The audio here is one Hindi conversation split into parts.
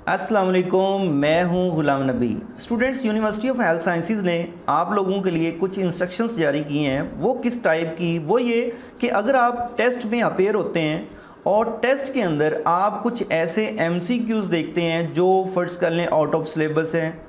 अस्सलाम वालेकुम, मैं हूं Ghulam Nabi. Students, university of health sciences ने आप लोगों के लिए कुछ इंस्ट्रक्शंस जारी किए हैं। वो किस टाइप की? वो ये कि अगर आप टेस्ट में अपेयर होते हैं और टेस्ट के अंदर आप कुछ ऐसे एमसीक्यूज़ देखते हैं जो फर्ज कर लें आउट ऑफ सिलेबस हैं,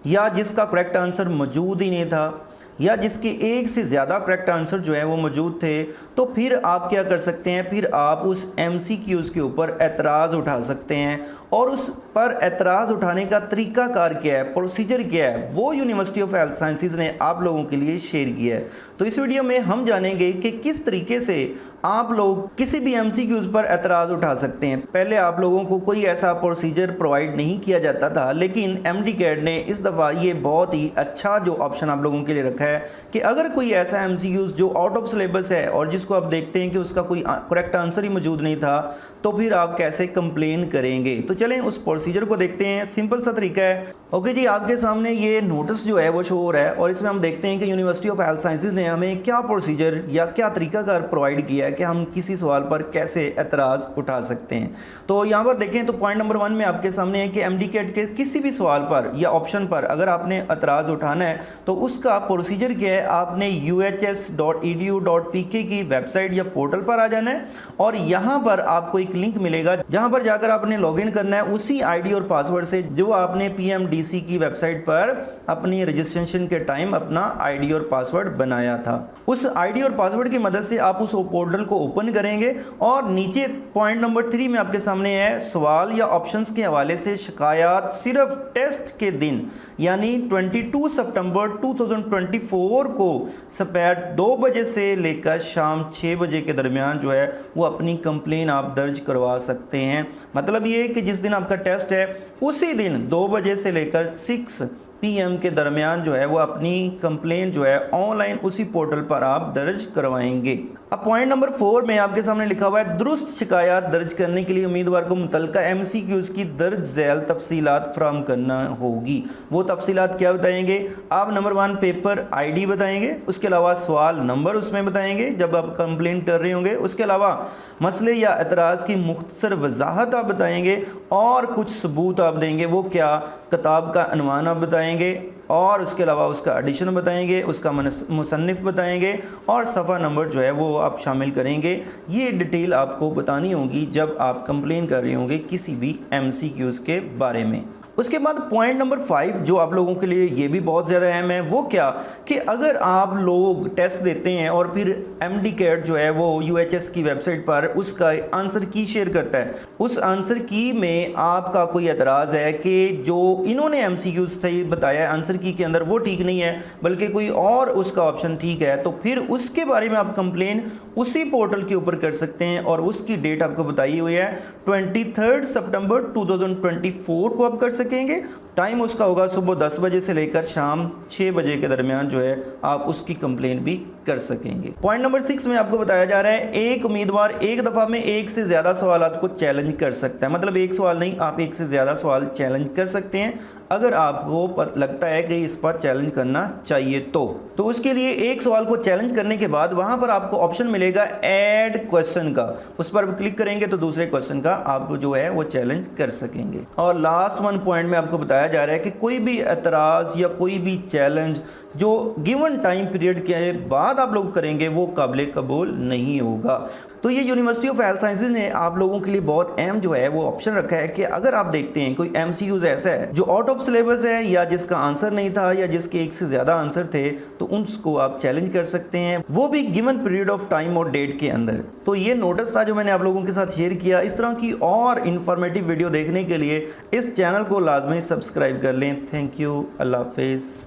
या जिसका करेक्ट आंसर मौजूद ही नहीं था, या जिसके एक से ज़्यादा करेक्ट आंसर जो है वो मौजूद थे, तो फिर आप क्या कर सकते हैं? फिर आप उस एमसीक्यूज़ के ऊपर एतराज़ उठा सकते हैं। और उस पर एतराज़ उठाने का तरीक़ाकार क्या है, प्रोसीजर क्या है, वो यूनिवर्सिटी ऑफ हेल्थ साइंसेज ने आप लोगों के लिए शेयर किया है। तो इस वीडियो में हम जानेंगे कि किस तरीके से आप लोग किसी भी एमसीक्यूज़ पर एतराज़ उठा सकते हैं। पहले आप लोगों को कोई ऐसा प्रोसीजर प्रोवाइड नहीं किया जाता था, लेकिन MDCAT ने इस दफ़ा ये बहुत ही अच्छा जो ऑप्शन आप लोगों के लिए रखा है कि अगर कोई ऐसा एमसीक्यूज़ जो आउट ऑफ सिलेबस है और जिसको आप देखते हैं कि उसका कोई करेक्ट आंसर ही मौजूद नहीं था, तो फिर आप कैसे कंप्लेन करेंगे। तो चलें उस प्रोसीजर को देखते हैं। सिंपल सा तरीका है। ओके जी, आपके सामने ये नोटिस जो है वो शो हो रहा है और इसमें हम देखते हैं कि यूनिवर्सिटी ऑफ हेल्थ साइंसेज ने हमें क्या प्रोसीजर या क्या तरीकाकार प्रोवाइड किया है कि हम किसी सवाल पर कैसे एतराज़ उठा सकते हैं। तो यहाँ पर देखें तो पॉइंट नंबर 1 में आपके सामने है कि MDCAT के किसी भी सवाल पर या ऑप्शन पर अगर आपने एतराज़ उठाना है तो उसका प्रोसीजर क्या है? आपने uhs.edu.pk की वेबसाइट या पोर्टल पर आ जाना है और यहाँ पर आपको एक लिंक मिलेगा जहाँ पर जाकर आपने लॉगिन करना है उसी आईडी और पासवर्ड से जो आपने PMDC की वेबसाइट पर अपनी रजिस्ट्रेशन के टाइम अपना आईडी और पासवर्ड बनाया था। उस आईडी और पासवर्ड की मदद से आप उस पोर्टल को ओपन करेंगे और नीचे पॉइंट नंबर 3 में आपके सामने है सवाल या ऑप्शंस के हवाले से शिकायत सिर्फ टेस्ट के दिन यानी 22 सितंबर 2024 को दोपहर 2 बजे से लेकर शाम 6 बजे के दरमियान जो है वो अपनी कंप्लेन आप दर्ज करवा सकते हैं। मतलब ये कि जिस दिन आपका टेस्ट है उसी दिन 2 बजे से लेकर 6 PM के दरमियान जो है वो अपनी कंप्लेन जो है ऑनलाइन उसी पोर्टल पर आप दर्ज करवाएंगे। अब पॉइंट नंबर 4 में आपके सामने लिखा हुआ है दुरुस्त शिकायत दर्ज करने के लिए उम्मीदवार को मुतल्लिका MCQs की दर्ज झैल तफसीलात फराहम करना होगी। वो तफसीलात क्या बताएंगे? आप नंबर 1 पेपर ID बताएंगे, उसके अलावा सवाल नंबर उसमें बताएंगे जब आप कंप्लेन कर रहे होंगे, उसके अलावा मसले या एतराज़ की मुख्तसर वजाहत आप बताएंगे और कुछ सबूत आप देंगे। वो क्या? किताब का अनवान आप बताएंगे और उसके अलावा उसका एडिशन बताएंगे, उसका मुसन्निफ़ बताएंगे और सफ़ा नंबर जो है वो आप शामिल करेंगे। ये डिटेल आपको बतानी होगी जब आप कंप्लेन कर रहे होंगे किसी भी MCQs के बारे में। उसके बाद पॉइंट नंबर 5 जो आप लोगों के लिए ये भी बहुत ज़्यादा अहम है। वो क्या कि अगर आप लोग टेस्ट देते हैं और फिर MDCAT जो है वो UHS की वेबसाइट पर उसका आंसर की शेयर करता है, उस आंसर की में आपका कोई एतराज़ है कि जो इन्होंने MCQs सही बताया है आंसर की के अंदर वो ठीक नहीं है बल्कि कोई और उसका ऑप्शन ठीक है, तो फिर उसके बारे में आप कंप्लेन उसी पोर्टल के ऊपर कर सकते हैं और उसकी डेट आपको बताई हुई है 23 सितंबर 2024 को आप कर सकेंगे। टाइम उसका होगा सुबह 10 बजे से लेकर शाम 6 बजे के दरमियान जो है आप उसकी कंप्लेन भी कर सकेंगे। पॉइंट नंबर 6 में आपको बताया जा रहा है एक उम्मीदवार एक दफ़ा में एक से ज़्यादा सवालात को चैलेंज कर सकता है। मतलब एक सवाल नहीं, आप एक से ज़्यादा सवाल चैलेंज कर सकते हैं अगर आपको लगता है कि इस पर चैलेंज करना चाहिए। तो उसके लिए एक सवाल को चैलेंज करने के बाद वहाँ पर आपको ऑप्शन मिलेगा ऐड क्वेश्चन का, उस पर क्लिक करेंगे तो दूसरे क्वेश्चन का आप जो है वो चैलेंज कर सकेंगे। और लास्ट 1 पॉइंट में आपको बताया जा रहा है कि कोई भी एतराज़ या कोई भी चैलेंज जो गिवन टाइम पीरियड के बाद आप लोग करेंगे वो काबिल कबूल नहीं होगा। तो ये यूनिवर्सिटी ऑफ हेल्थ साइंसेज ने आप लोगों के लिए बहुत अहम जो है वो ऑप्शन रखा है कि अगर आप देखते हैं कोई MCQs ऐसा है जो आउट ऑफ सिलेबस है या जिसका आंसर नहीं था या जिसके एक से ज़्यादा आंसर थे, तो उसको आप चैलेंज कर सकते हैं, वो भी गिवन पीरियड ऑफ टाइम और डेट के अंदर। तो ये नोटिस था जो मैंने आप लोगों के साथ शेयर किया। इस तरह की और इन्फॉर्मेटिव वीडियो देखने के लिए इस चैनल को लाजमी सब्सक्राइब कर लें। थैंक यू, अल्लाह हाफिज़।